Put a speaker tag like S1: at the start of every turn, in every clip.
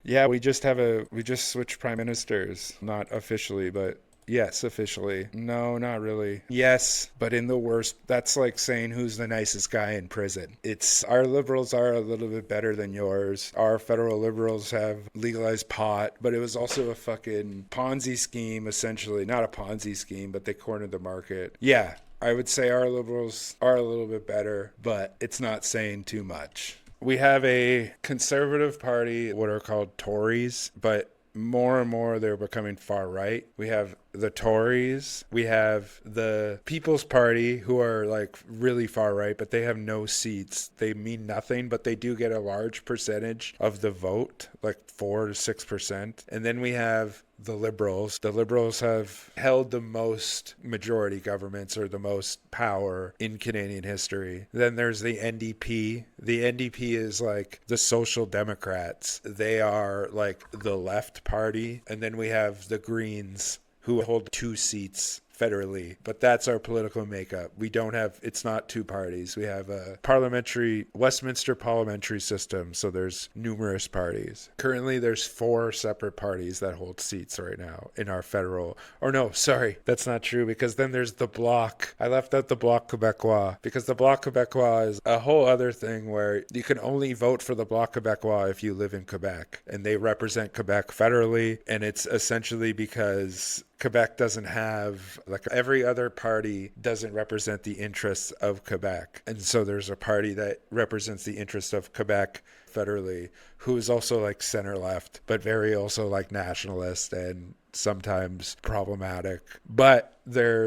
S1: Yeah, we just switched prime ministers. Not officially, but yes, officially. No, not really. Yes, but in the worst, that's like saying who's the nicest guy in prison. It's our liberals are a little bit better than yours. Our federal liberals have legalized pot, but it was also a fucking Ponzi scheme, essentially. Not a Ponzi scheme, but they cornered the market. Yeah, I would say our liberals are a little bit better, but it's not saying too much. We have a conservative party, what are called Tories, but more and more they're becoming far right. We have the Tories, we have the People's Party, who are like really far right, but they have no seats. They mean nothing, but they do get a large percentage of the vote, like 4 to 6%. And then we have the Liberals. The Liberals have held the most majority governments or the most power in Canadian history. Then there's the NDP. The NDP is like the Social Democrats. They are like the left party. And then we have the Greens, who hold 2 seats federally, but that's our political makeup. We don't have, it's not 2 parties. We have a Westminster parliamentary system, so there's numerous parties. Currently, there's 4 separate parties that hold seats right now in our federal, or no, sorry, that's not true, because then there's the Bloc. I left out the Bloc Québécois, because the Bloc Québécois is a whole other thing where you can only vote for the Bloc Québécois if you live in Quebec, and they represent Quebec federally, and it's essentially because Quebec doesn't have, like every other party doesn't represent the interests of Quebec. And so there's a party that represents the interests of Quebec federally, who is also like center left, but very also like nationalist and sometimes problematic. But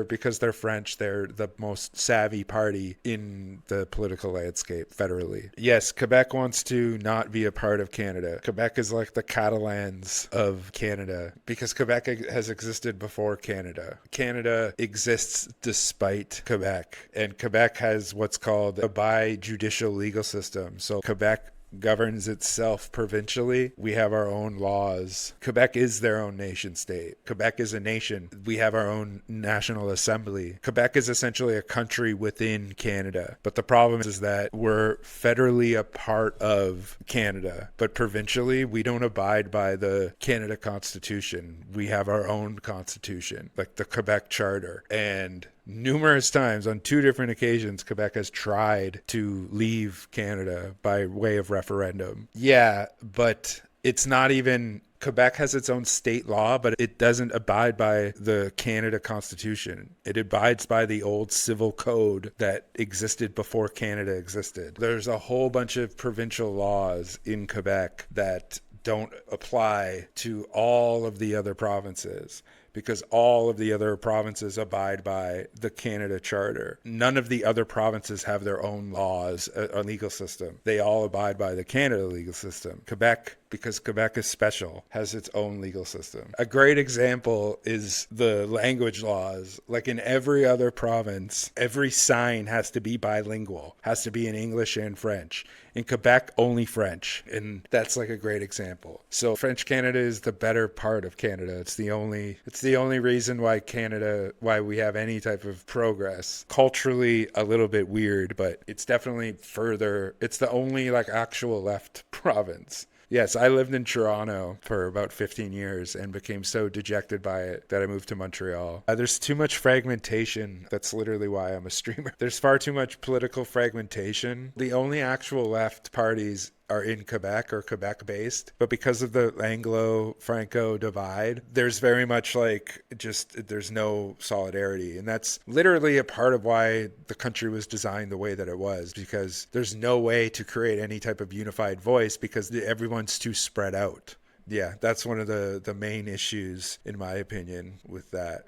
S1: because they're French, they're the most savvy party in the political landscape federally. Yes, Quebec wants to not be a part of Canada. Quebec is like the Catalans of Canada because Quebec has existed before Canada. Canada exists despite Quebec, and Quebec has what's called a bi-judicial legal system. So Quebec governs itself provincially. We have our own laws. Quebec is their own nation state. Quebec is a nation. We have our own national assembly. Quebec is essentially a country within Canada. But the problem is that we're federally a part of Canada, but provincially we don't abide by the Canada Constitution. We have our own constitution, like the Quebec Charter. And numerous times, on 2 different occasions, Quebec has tried to leave Canada by way of referendum. Yeah, but it's not even, Quebec has its own state law, but it doesn't abide by the Canada Constitution. It abides by the old civil code that existed before Canada existed. There's a whole bunch of provincial laws in Quebec that don't apply to all of the other provinces, because all of the other provinces abide by the Canada Charter. None of the other provinces have their own laws, a legal system. They all abide by the Canada legal system. Quebec, because Quebec is special, has its own legal system. A great example is the language laws. Like in every other province, every sign has to be bilingual, has to be in English and French. In Quebec, only French. And that's like a great example. So French Canada is the better part of Canada. It's the only reason why we have any type of progress. Culturally a little bit weird, but it's definitely further. It's the only like actual left province. Yes, I lived in Toronto for about 15 years and became so dejected by it that I moved to Montreal. There's too much fragmentation. That's literally why I'm a streamer. There's far too much political fragmentation. The only actual left parties are in Quebec or Quebec based, but because of the Anglo-Franco divide, there's very much like there's no solidarity, and that's literally a part of why the country was designed the way that it was, because there's no way to create any type of unified voice because everyone's too spread out. Yeah, that's one of the main issues, in my opinion, with that.